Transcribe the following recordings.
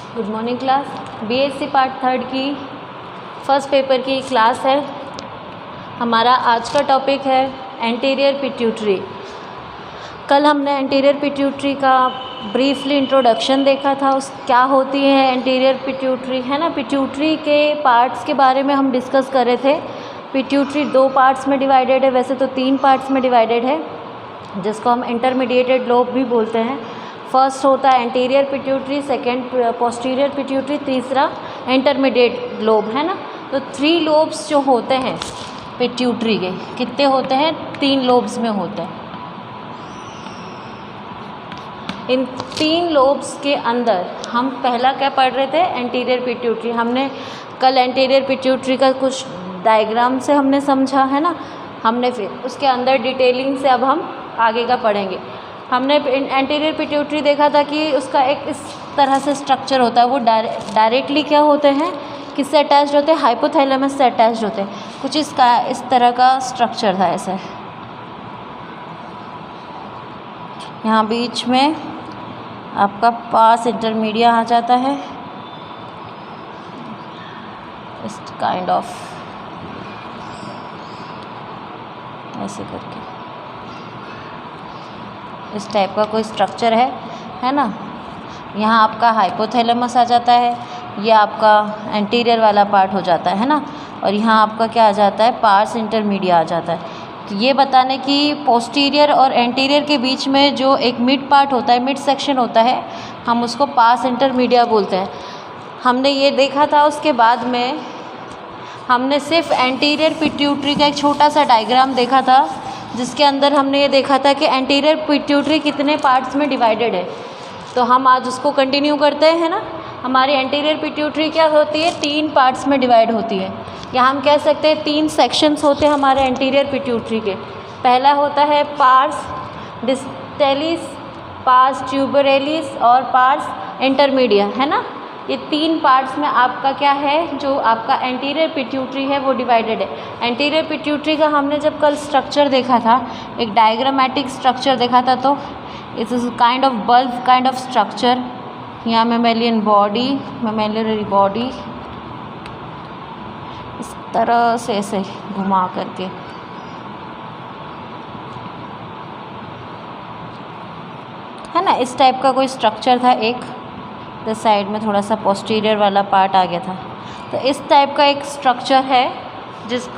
Good morning class. BSc part third की first paper की class है। हमारा आज का टॉपिक है एंटीरियर पिट्यूटरी। कल हमने एंटीरियर पिट्यूटरी का ब्रीफली इंट्रोडक्शन देखा था। उस क्या होती है एंटीरियर पिट्यूटरी, है ना। पिट्यूटरी के पार्ट्स के बारे में हम डिस्कस कर रहे थे। पिट्यूटरी 2 पार्ट्स में डिवाइडेड है, वैसे तो 3 पार्ट्स में डिवाइडेड है, जिसको हम इंटरमीडिएटेड लोब भी बोलते हैं। फर्स्ट होता है anterior pituitary, second posterior pituitary, तीसरा इंटरमीडिएट लोब, है ना। तो 3 लोब्स जो होते हैं पिट्यूटरी के, कितने होते हैं? 3 लोब्स में होते हैं। इन 3 लोब्स के अंदर हम पहला क्या पढ़ रहे थे? Anterior pituitary. हमने कल एंटीरियर पिट्यूटरी का कुछ डायग्राम से हमने समझा, है ना। हमने फिर उसके अंदर डिटेलिंग से अब हम आगे का पढ़ेंगे। हमने एंटीरियर पिट्यूटरी देखा था कि उसका एक इस तरह से स्ट्रक्चर होता है। वो डायरेक्टली क्या होते हैं, किससे अटैच्ड होते हैं? हाइपोथैलेमस से अटैच्ड होते हैं। कुछ इसका इस तरह का स्ट्रक्चर था ऐसे। यहाँ बीच में आपका पास इंटरमीडिया आ जाता है, इस काइंड ऑफ ऐसे करके इस टाइप का कोई स्ट्रक्चर है ना। यहाँ आपका हाइपोथैलेमस आ जाता है, ये आपका एंटीरियर वाला पार्ट हो जाता है ना। और यहाँ आपका क्या आ जाता है? पार्स इंटरमीडिया आ जाता है। तो ये बताने कि पोस्टीरियर और एंटीरियर के बीच में जो एक मिड पार्ट होता है, मिड सेक्शन होता है, हम उसको पार्स इंटरमीडिया बोलते हैं। हमने ये देखा था। उसके बाद में हमने सिर्फ एंटीरियर पिट्यूटरी का एक छोटा सा डायग्राम देखा था, जिसके अंदर हमने ये देखा था कि एंटीरियर पिट्यूटरी कितने पार्ट्स में डिवाइडेड है। तो हम आज उसको कंटिन्यू करते हैं ना। हमारी एंटीरियर पिट्यूटरी क्या होती है? 3 पार्ट्स में डिवाइड होती है, या हम कह सकते हैं 3 सेक्शंस होते हैं हमारे एंटीरियर पिट्यूटरी के। पहला होता है पार्स डिस्टैलिस, पार्स ट्यूबरेलिस और पार्स इंटरमीडिया, है ना। ये 3 पार्ट्स में आपका क्या है, जो आपका एंटीरियर पिट्यूटरी है वो डिवाइडेड है। एंटीरियर पिट्यूटरी का हमने जब कल स्ट्रक्चर देखा था, एक डायग्रामेटिक स्ट्रक्चर देखा था, तो it is kind of bulb kind of structure. यहाँ मेमेलियन बॉडी, मेमेलियरी बॉडी, इस तरह से ऐसे घुमा करके, है ना। इस टाइप का कोई स्ट्रक्चर था एक। तो साइड में थोड़ा सा पोस्टीरियर वाला पार्ट आ गया था। तो इस टाइप का एक स्ट्रक्चर है,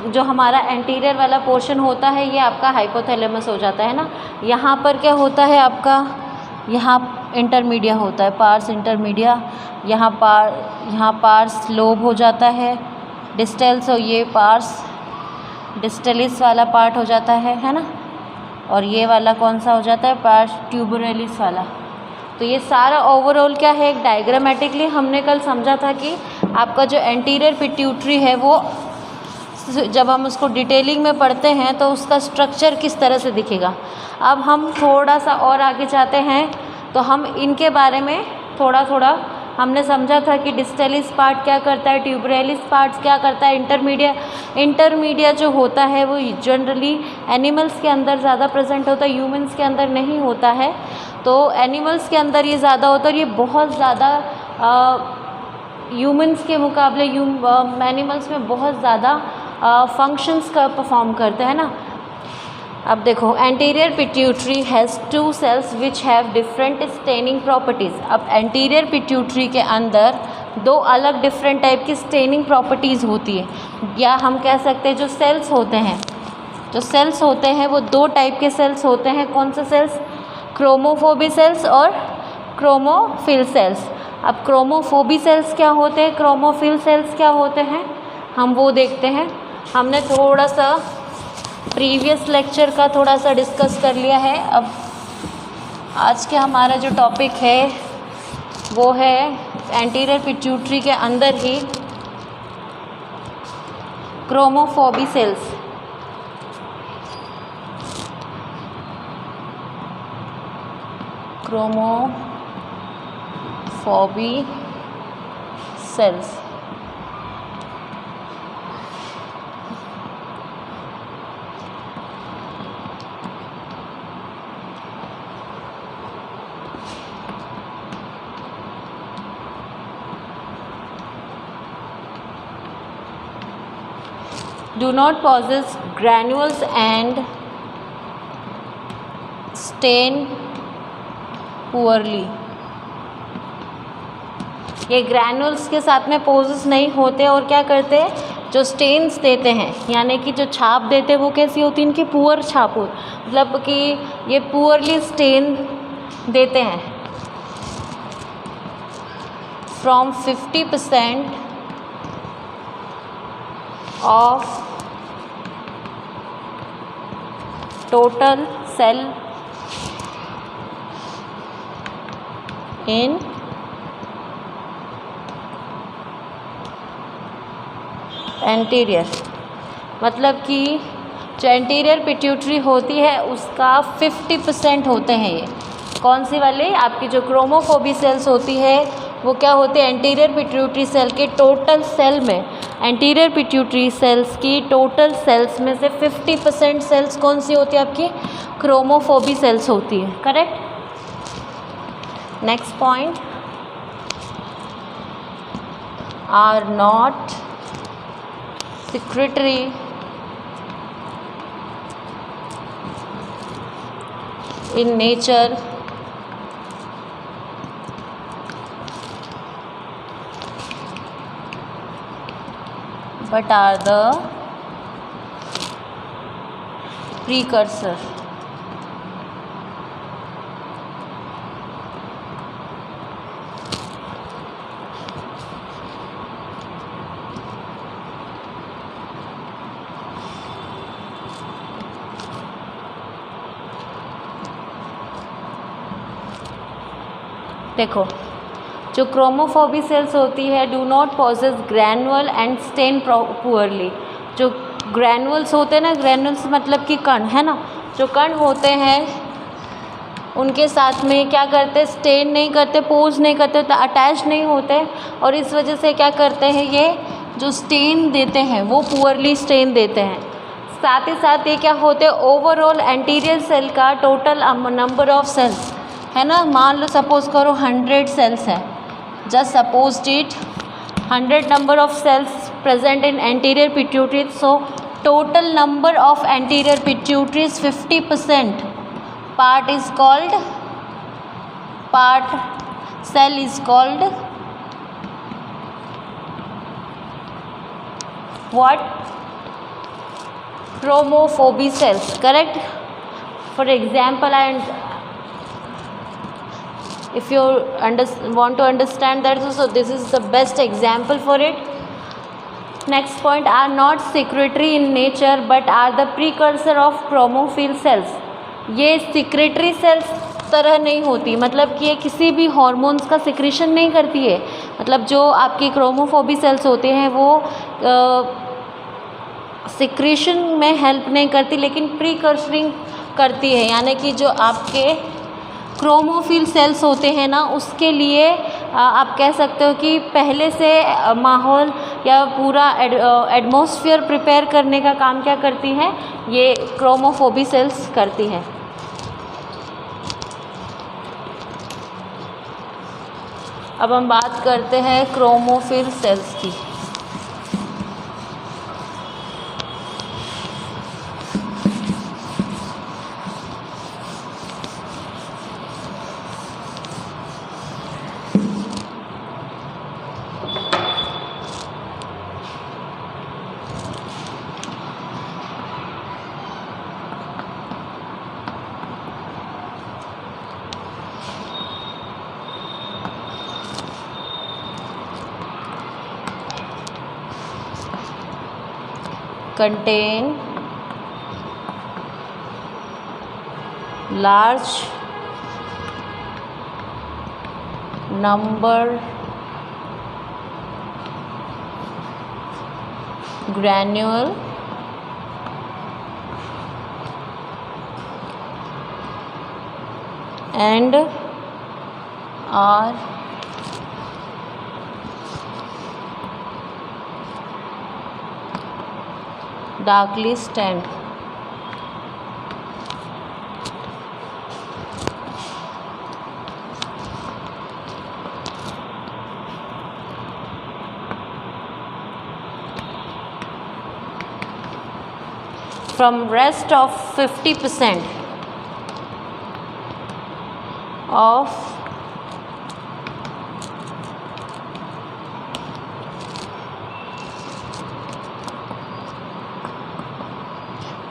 जो हमारा एंटीरियर वाला पोर्शन होता है, ये आपका हाइपोथैलेमस हो जाता है ना। यहाँ पर क्या होता है आपका? यहाँ इंटरमीडिया होता है, पार्स इंटरमीडिया। यहाँ पार्स लोब हो जाता है, डिस्टल्स, और ये पार्स डिस्टलिस वाला पार्ट हो जाता है ना। और ये वाला कौन सा हो जाता है? पार्स ट्यूबरेलिस वाला। तो ये सारा ओवरऑल क्या है? एक डायग्रामेटिकली हमने कल समझा था कि आपका जो एंटीरियर पिट्यूटरी है, वो जब हम उसको डिटेलिंग में पढ़ते हैं तो उसका स्ट्रक्चर किस तरह से दिखेगा। अब हम थोड़ा सा और आगे जाते हैं, तो हम इनके बारे में थोड़ा हमने समझा था कि डिस्टलिस पार्ट क्या करता है, ट्यूबरेलिस पार्ट क्या करता है, इंटरमीडिया जो होता है वो जनरली एनिमल्स के अंदर ज़्यादा प्रेजेंट होता है, ह्यूमंस के अंदर नहीं होता है। तो एनिमल्स के अंदर ये ज़्यादा होता है, और ये बहुत ज़्यादा ह्यूमंस के मुकाबले एनिमल्स में बहुत ज़्यादा फंक्शंस का परफॉर्म करते हैं ना। अब देखो, anterior pituitary has 2 cells which have different staining properties. अब एंटीरियर पिट्यूटरी के अंदर 2 अलग डिफरेंट टाइप की स्टेनिंग प्रॉपर्टीज़ होती है, या हम कह सकते हैं जो सेल्स होते हैं वो 2 टाइप के सेल्स होते हैं। कौन से सेल्स? क्रोमोफोबी सेल्स और क्रोमोफिल सेल्स। अब क्रोमोफोबी सेल्स क्या होते हैं, क्रोमोफिल सेल्स क्या होते हैं, हम वो देखते हैं। हमने थोड़ा सा प्रीवियस लेक्चर का थोड़ा सा डिस्कस कर लिया है। अब आज के हमारा जो टॉपिक है वो है एंटीरियर पिट्यूटरी के अंदर ही chromophobe cells. Chromophobe cells do not possess granules and stain poorly। ये ग्रैनुल्स के साथ में पोजेस नहीं होते और क्या करते हैं, जो स्टेन्स देते हैं यानी कि जो छाप देते हैं वो कैसी होती है, इनकी पुअर छाप हो, मतलब कि ये पुअरली स्टेन देते हैं। From 50% of total sale in anterior, मतलब कि जो एंटीरियर पिट्यूटरी होती है उसका 50% होते हैं ये। कौन सी वाली, आपकी जो क्रोमोफोबी सेल्स होती है वो क्या होते हैं, एंटीरियर पिट्यूटरी सेल के टोटल सेल में, एंटीरियर पिट्यूटरी सेल्स की टोटल सेल्स में से 50% सेल्स कौन सी होती है, आपकी क्रोमोफोबी सेल्स होती है। Correct. Next point, are not secretory in nature but are the precursor देखो, जो क्रोमोफोबी सेल्स होती है do not possess granule and stain poorly. जो ग्रैनुअल्स होते हैं ना, ग्रैनुअल्स मतलब कि कण है ना, जो कण होते हैं उनके साथ में क्या करते, स्टेन नहीं करते, पोज नहीं करते, तो अटैच नहीं होते, और इस वजह से क्या करते हैं, ये जो स्टेन देते हैं वो पुअरली स्टेन देते हैं। साथ ही साथ ये क्या होते हैं, ओवरऑल एंटीरियर सेल का टोटल नंबर ऑफ सेल्स है ना, मान लो सपोज करो 100 सेल्स है, just suppose it 100 number of cells present in anterior pituitary, so total number of anterior pituitaries 50% part is called, part cell is called what, chromophobe cells, correct? For example, and if you want to understand that, so this is the best example for it. Next point, are not secretory in nature but are the precursor of chromophile cells। ये secretary sales तरह नहीं होती, मतलब कि ये किसी भी hormones का सिक्रेशन नहीं करती है, मतलब जो आपकी क्रोमोफोबी सेल्स होते हैं वो सिक्रेशन में हेल्प नहीं करती लेकिन प्रीकर्सरिंग करती है, यानी कि जो आपके क्रोमोफिल सेल्स होते हैं ना उसके लिए आप कह सकते हो कि पहले से माहौल या पूरा एटमॉस्फेयर प्रिपेयर करने का काम क्या करती हैं, ये क्रोमोफोबी सेल्स करती हैं। अब हम बात करते हैं क्रोमोफिल सेल्स की। contain large number granule and are darkly stained। from rest of 50% of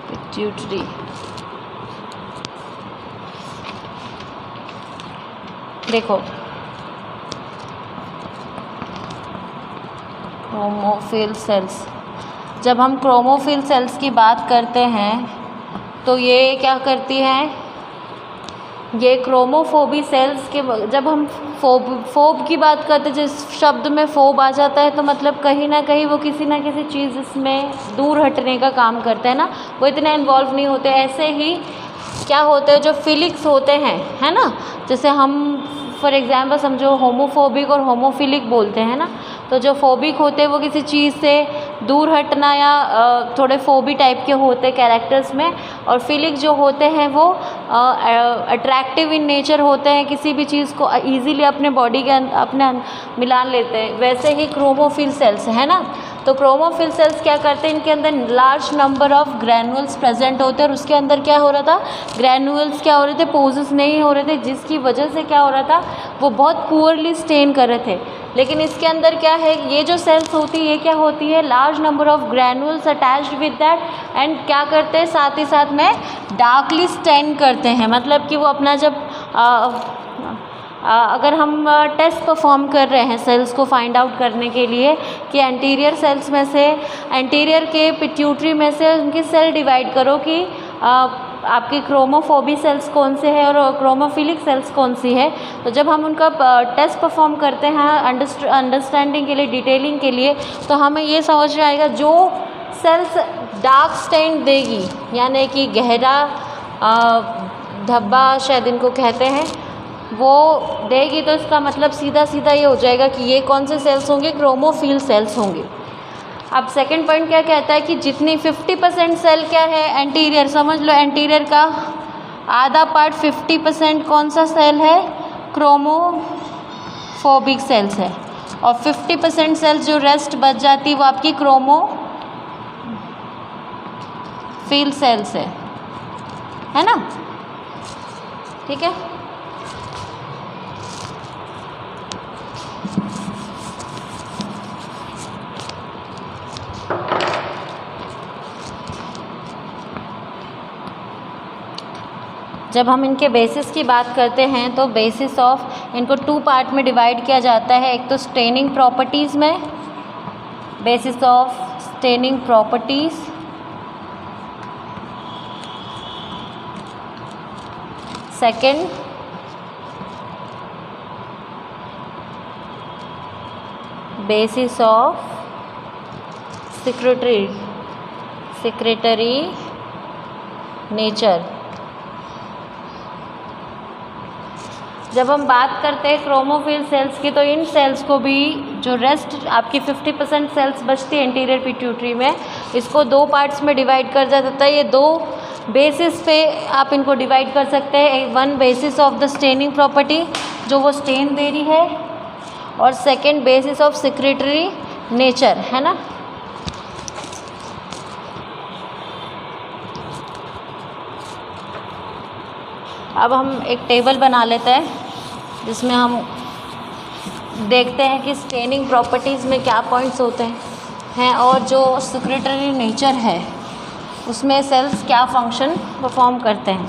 pituitary. देखो क्रोमोफिल सेल्स, जब हम क्रोमोफिल सेल्स की बात करते हैं तो ये क्या करती हैं, ये क्रोमोफोबी सेल्स के, जब हम फोब की बात करते हैं, जिस शब्द में फोब आ जाता है तो मतलब कहीं ना कहीं वो किसी ना किसी चीज़ इसमें दूर हटने का काम करते हैं ना, वो इतने इन्वॉल्व नहीं होते। ऐसे ही क्या होते हैं जो फिलिक्स होते हैं, है ना, जैसे हम फॉर एग्जांपल समझो होमोफोबिक और होमोफिलिक बोलते हैं ना, तो जो फोबिक होते हैं वो किसी चीज़ से दूर हटना या थोड़े फोबी टाइप के होते हैं कैरेक्टर्स में, और फिलिक जो होते हैं वो अट्रैक्टिव इन नेचर होते हैं, किसी भी चीज़ को ईजीली अपने बॉडी के अपने मिला लेते हैं। वैसे ही क्रोमोफिल सेल्स है ना, तो क्रोमोफिल सेल्स क्या करते हैं, इनके अंदर large number of granules present होते हैं, और उसके अंदर क्या हो रहा था, ग्रैनुअल्स क्या हो रहे थे, पोजेस नहीं हो रहे थे, जिसकी वजह से क्या हो रहा था, वो बहुत पुअरली स्टेन कर रहे थे। लेकिन इसके अंदर क्या है, ये जो सेल्स होती है ये क्या होती है, large number of granules attached with that, and क्या करते हैं साथ ही साथ में डार्कली स्टेन करते हैं। मतलब कि वो अपना जब अगर हम टेस्ट परफॉर्म कर रहे हैं सेल्स को फाइंड आउट करने के लिए कि एंटीरियर सेल्स में से, एंटीरियर के पिट्यूटरी में से उनकी सेल डिवाइड करो कि आपकी क्रोमोफोबी सेल्स कौन से है और क्रोमोफिलिक सेल्स कौन सी है, तो जब हम उनका टेस्ट परफॉर्म करते हैं अंडरस्टैंडिंग के लिए, डिटेलिंग के लिए, तो हमें ये समझ में आएगा जो सेल्स डार्क स्टेन देगी, यानी कि गहरा धब्बा शायद इनको कहते हैं, वो देगी, तो इसका मतलब सीधा सीधा ये हो जाएगा कि ये कौन से सेल्स होंगे, क्रोमोफिल सेल्स होंगे। अब सेकंड पॉइंट क्या कहता है कि जितनी 50% सेल क्या है, एंटीरियर, समझ लो एंटीरियर का आधा पार्ट 50% कौन सा सेल है, क्रोमोफोबिक सेल्स है, और 50% सेल्स जो रेस्ट बच जाती वो आपकी क्रोमोफिल सेल्स है ना, ठीक है। जब हम इनके बेसिस की बात करते हैं तो बेसिस ऑफ, इनको 2 पार्ट में डिवाइड किया जाता है। एक तो स्टेनिंग प्रॉपर्टीज़ में, basis of staining properties, second basis of secretary nature. जब हम बात करते हैं क्रोमोफिल सेल्स की, तो इन सेल्स को भी जो रेस्ट आपकी 50% सेल्स बचती है इंटीरियर पिट्यूटरी में, इसको 2 पार्ट्स में डिवाइड कर जा सकता है। ये 2 बेसिस पे आप इनको डिवाइड कर सकते हैं। One basis of the staining property, जो वो स्टेन दे रही है, और second basis of secretary nature, है ना। अब हम एक टेबल बना लेते हैं जिसमें हम देखते हैं कि स्टेनिंग प्रॉपर्टीज़ में क्या पॉइंट्स होते हैं और जो सेक्रेटरी नेचर है उसमें सेल्स क्या फंक्शन परफॉर्म करते हैं।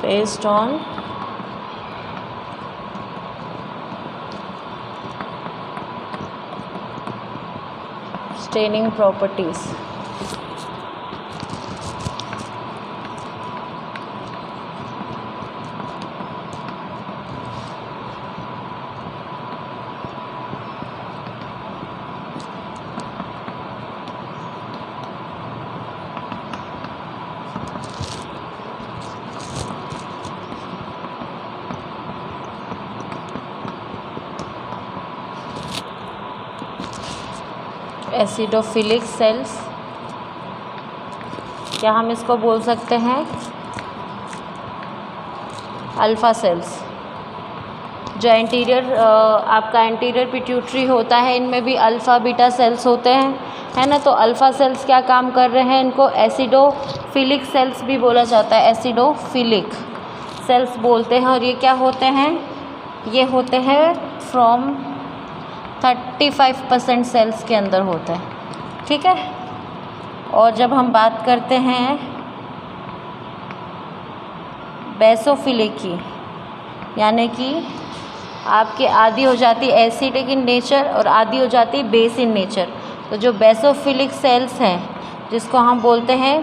Based on staining properties. Acidophilic cells, क्या हम इसको बोल सकते हैं अल्फ़ा सेल्स। जो एंटीरियर आपका एंटीरियर पिट्यूटरी होता है, इनमें भी अल्फ़ा बीटा सेल्स होते हैं, है ना। तो अल्फ़ा सेल्स क्या काम कर रहे हैं, इनको एसिडोफिलिक सेल्स भी बोला जाता है, एसिडोफिलिक सेल्स बोलते हैं। और ये क्या होते हैं, ये होते हैं फ्रॉम 35% सेल्स के अंदर होते हैं, ठीक है। और जब हम बात करते हैं बेसोफिलिक की, यानी कि आपकी आधी हो जाती है एसिडिक इन नेचर और आधी हो जाती है बेस इन नेचर। तो जो बेसोफिलिक सेल्स हैं, जिसको हम बोलते हैं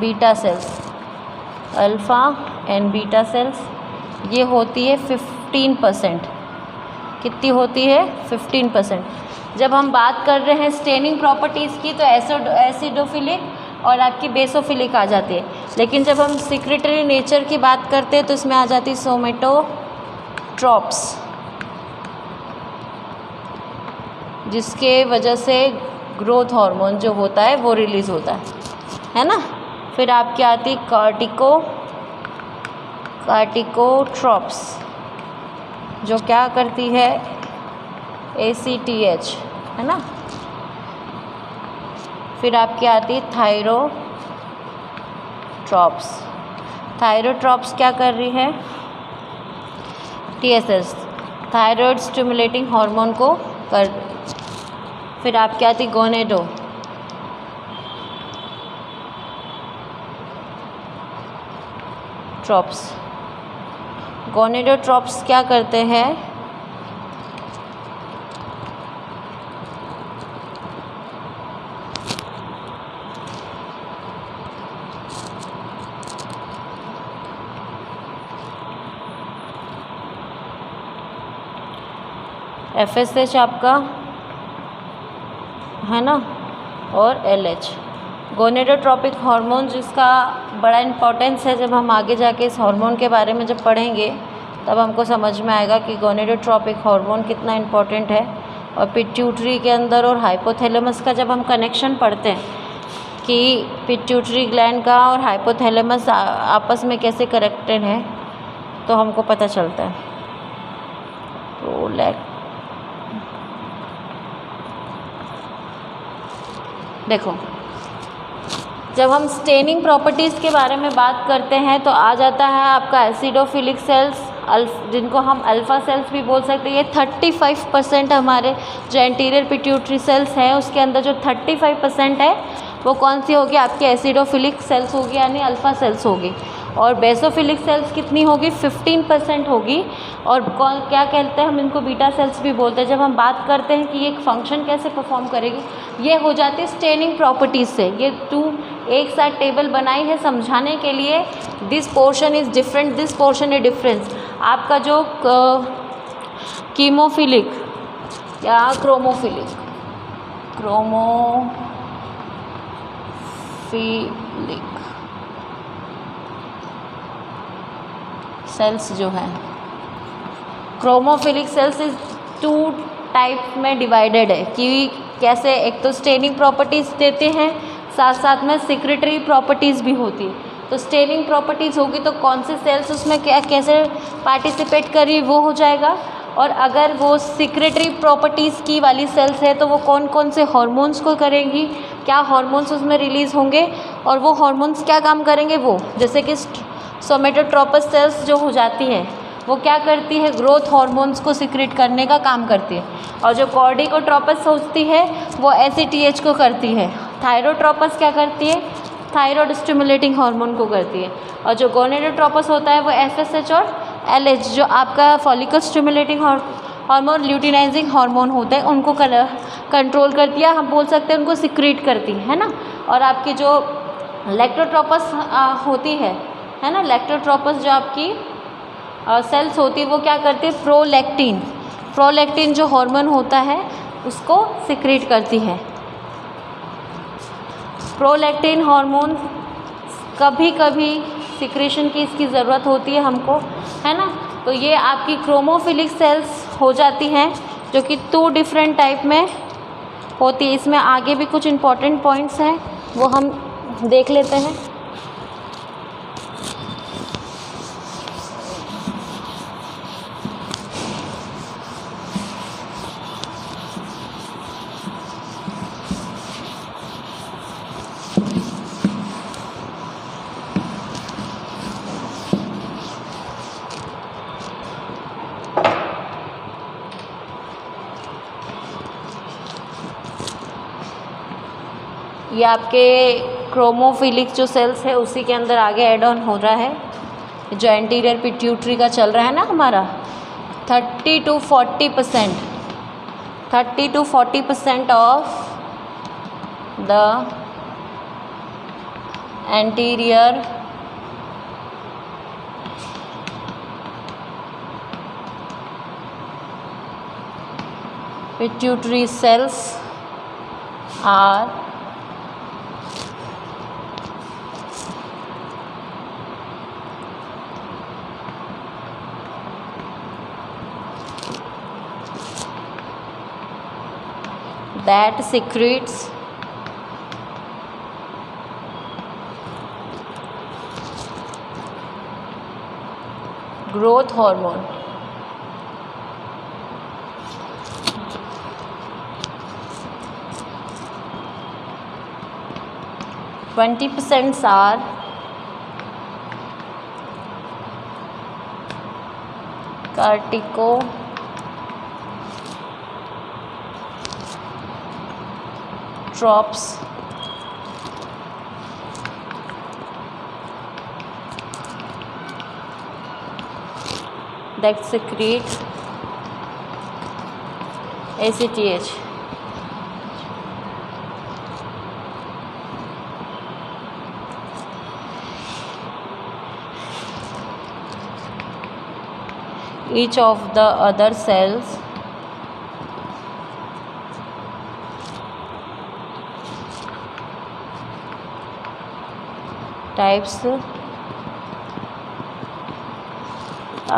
beta cells, alpha and beta cells, ये होती है 15%। कितनी होती है, 15%। जब हम बात कर रहे हैं स्टेनिंग प्रॉपर्टीज़ की, तो एसिडोफिलिक और आपकी बेसोफिलिक आ जाती है। लेकिन जब हम सिक्रेटरी नेचर की बात करते हैं तो इसमें आ जाती है सोमेटोट्रॉप्स, जिसके वजह से ग्रोथ हार्मोन जो होता है वो रिलीज़ होता है ना। फिर आपकी आती है कार्टिकोट्रॉप्स, जो क्या करती है, ACTH, है ना। फिर आपकी आती है थायरोट्रॉप्स। थायरोट्रॉप्स क्या कर रही है, TSS, थायराइड स्टिमुलेटिंग हार्मोन को कर। फिर आपकी आती गोनेडोट्रॉप्स। गोनेडोट्रॉप्स क्या करते हैं, FSH आपका है ना, और LH, गोनेडोट्रॉपिक हार्मोन, जिसका बड़ा इम्पोर्टेंस है। जब हम आगे जाके इस हार्मोन के बारे में जब पढ़ेंगे तब हमको समझ में आएगा कि गोनेडोट्रॉपिक हार्मोन कितना इम्पोर्टेंट है। और पिट्यूटरी के अंदर और हाइपोथैलेमस का जब हम कनेक्शन पढ़ते हैं कि पिट्यूटरी ग्लैंड का और हाइपोथैलेमस आपस में कैसे कनेक्टेड है, तो हमको पता चलता है। देखो, जब हम स्टेनिंग प्रॉपर्टीज़ के बारे में बात करते हैं तो आ जाता है आपका एसिडोफिलिक सेल्स, जिनको हम अल्फ़ा सेल्स भी बोल सकते हैं। ये 35% हमारे जो एंटीरियर पिट्यूटरी सेल्स हैं उसके अंदर जो 35% है वो कौन सी होगी, आपकी एसिडोफिलिक सेल्स होगी, यानी अल्फ़ा सेल्स होगी। और बेसोफिलिक सेल्स कितनी होगी, 15% होगी। और कौन क्या कहते हैं हम इनको, बीटा सेल्स भी बोलते हैं। जब हम बात करते हैं कि ये एक फंक्शन कैसे परफॉर्म करेगी, ये हो जाती है स्टेनिंग प्रॉपर्टीज़ से। ये एक साथ टेबल बनाई है समझाने के लिए, this portion is different, this portion is difference. आपका जो कीमोफिलिक या क्रोमोफिलिक सेल्स जो है, क्रोमोफिलिक सेल्स इज 2 टाइप में डिवाइडेड है। कि कैसे, एक तो स्टेनिंग प्रॉपर्टीज़ देते हैं, साथ साथ में सिक्रेटरी प्रॉपर्टीज़ भी होती है। तो स्टेनिंग प्रॉपर्टीज़ होगी तो कौन से सेल्स उसमें क्या कैसे पार्टिसिपेट कर रही वो हो जाएगा। और अगर वो सिक्रेटरी प्रॉपर्टीज़ की वाली सेल्स है तो वो कौन कौन से हार्मोन्स को करेंगी, क्या हार्मोन्स उसमें रिलीज़ होंगे और वो हार्मोन्स क्या काम करेंगे। वो जैसे कि सोमेटोट्रॉपस सेल्स जो हो जाती है वो क्या करती है, ग्रोथ हार्मोन्स को सिक्रेट करने का काम करती है। और जो कॉर्टिकोट्रॉपस होती है वो ACTH को करती है। थायरोट्रॉपस क्या करती है, थायराइड स्टिमुलेटिंग हार्मोन को करती है। और जो गोनेडोट्रॉपस होता है वो FSH और LH, जो आपका follicle stimulating hormone, luteinizing hormone होते हैं, उनको कंट्रोल करती है, हम बोल सकते हैं उनको सिक्रेट करती है ना। और आपकी जो लेक्टोट्रॉपस होती है ना, लेक्टोट्रॉपस जो आपकी सेल्स होती है वो क्या करती है, प्रोलैक्टिन जो हार्मोन होता है उसको सिक्रेट करती है। प्रोलैक्टिन हार्मोन कभी कभी सिक्रेशन की इसकी ज़रूरत होती है हमको, है ना। तो ये आपकी क्रोमोफिलिक सेल्स हो जाती हैं जो कि 2 डिफरेंट टाइप में होती है। इसमें आगे भी कुछ इम्पॉर्टेंट पॉइंट्स हैं वो हम देख लेते हैं। ये आपके क्रोमोफिलिक जो सेल्स है उसी के अंदर आगे ऐड ऑन हो रहा है, जो एंटीरियर पिट्यूटरी का चल रहा है ना हमारा 30 to 40% of the anterior pituitary cells are that secretes growth hormone. %20 are corticotropes, that secrete ACTH. Each of the other cells types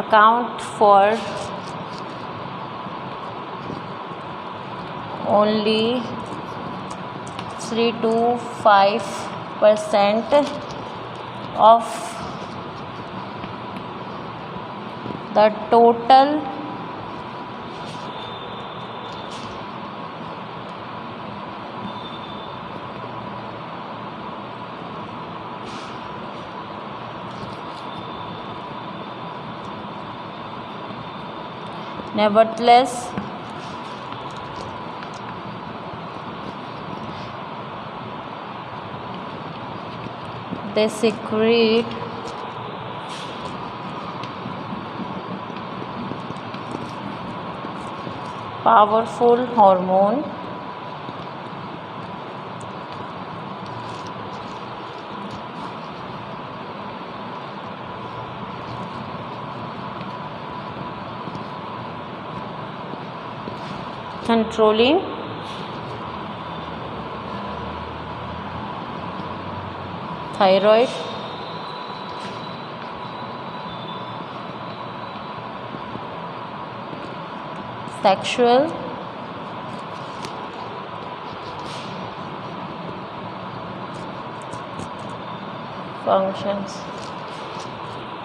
account for only 3 to 5% of the total nevertheless they secrete powerful hormone controlling thyroid, sexual functions.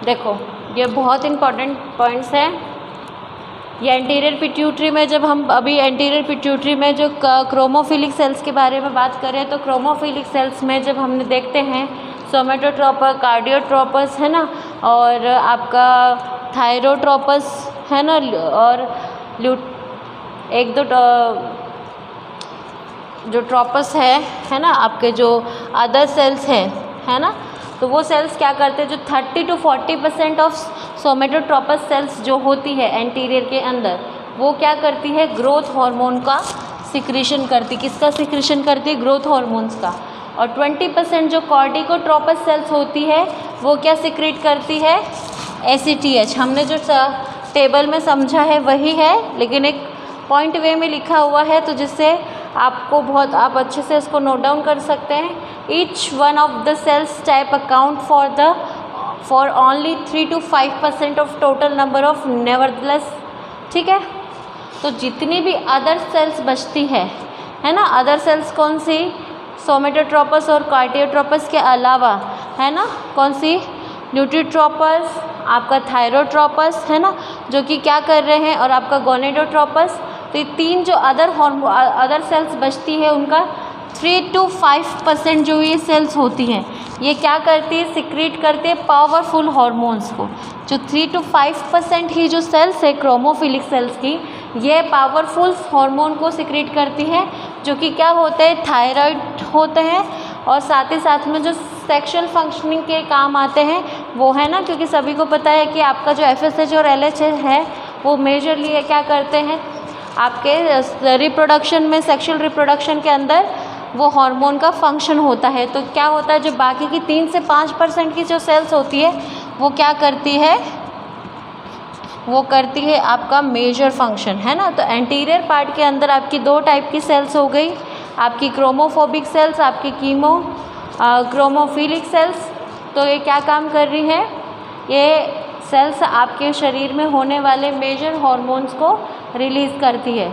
देखो ये बहुत important points हैं। ये anterior pituitary में जब हम अभी anterior pituitary में जो क्रोमोफिलिक सेल्स के बारे में बात करें तो क्रोमोफिलिक सेल्स में जब हमने देखते हैं सोमेटोट्रोपस, कार्डियोट्रोपस है ना, और आपका थायरोट्रोपस है ना, और एक दो जो ट्रोपस है ना, आपके जो अदर सेल्स हैं है ना, तो वो सेल्स क्या करते हैं, जो 30 to 40% ऑफ सोमेटोट्रोपस सेल्स जो होती है एंटीरियर के अंदर, वो क्या करती है, ग्रोथ हार्मोन का सिक्रीशन करती। किसका सिक्रीशन करती है, ग्रोथ हार्मोन्स का। और 20% जो कॉर्टिकोट्रोपस सेल्स होती है वो क्या सिक्रीट करती है, ACTH। हमने जो टेबल में समझा है वही है, लेकिन एक पॉइंट वे में लिखा हुआ है, तो जिससे आपको बहुत आप अच्छे से इसको नोट डाउन कर सकते हैं। Each one of the cells type account for only 3 to 5% of total number of nevertheless. ठीक है, तो जितनी भी अदर सेल्स बचती है ना, अदर सेल्स कौन सी, सोमेटोट्रोपस और कार्डियोट्रोपस के अलावा है ना, कौन सी, न्यूट्रीट्रोपस, आपका थायरोट्रोपस है ना, जो कि क्या कर रहे हैं, और आपका गोनेडोट्रोपस। तो ये तीन जो अदर सेल्स बचती है उनका 3 to 5% जो ये सेल्स होती हैं ये क्या करती है, सिक्रीट करते हैं पावरफुल हार्मोन्स को। जो 3 to 5% ही जो सेल्स है क्रोमोफिलिक सेल्स की, ये पावरफुल हार्मोन को सिक्रीट करती है, जो कि क्या होते हैं, थायराइड होते हैं। और साथ ही साथ में जो सेक्सुअल फंक्शनिंग के काम आते हैं वो है ना, क्योंकि सभी को पता है कि आपका जो FSH और LH है वो मेजरली क्या करते हैं, आपके रिप्रोडक्शन में, सेक्सुअल रिप्रोडक्शन के अंदर वो हार्मोन का फंक्शन होता है। तो क्या होता है, जो बाकी की 3 से 5% की जो सेल्स होती है वो क्या करती है, वो करती है आपका मेजर फंक्शन, है ना। तो एंटीरियर पार्ट के अंदर आपकी 2 टाइप की सेल्स हो गई, आपकी क्रोमोफोबिक सेल्स, आपकी क्रोमोफिलिक सेल्स। तो ये क्या काम कर रही है, ये सेल्स आपके शरीर में होने वाले मेजर हार्मोन्स को रिलीज़ करती है।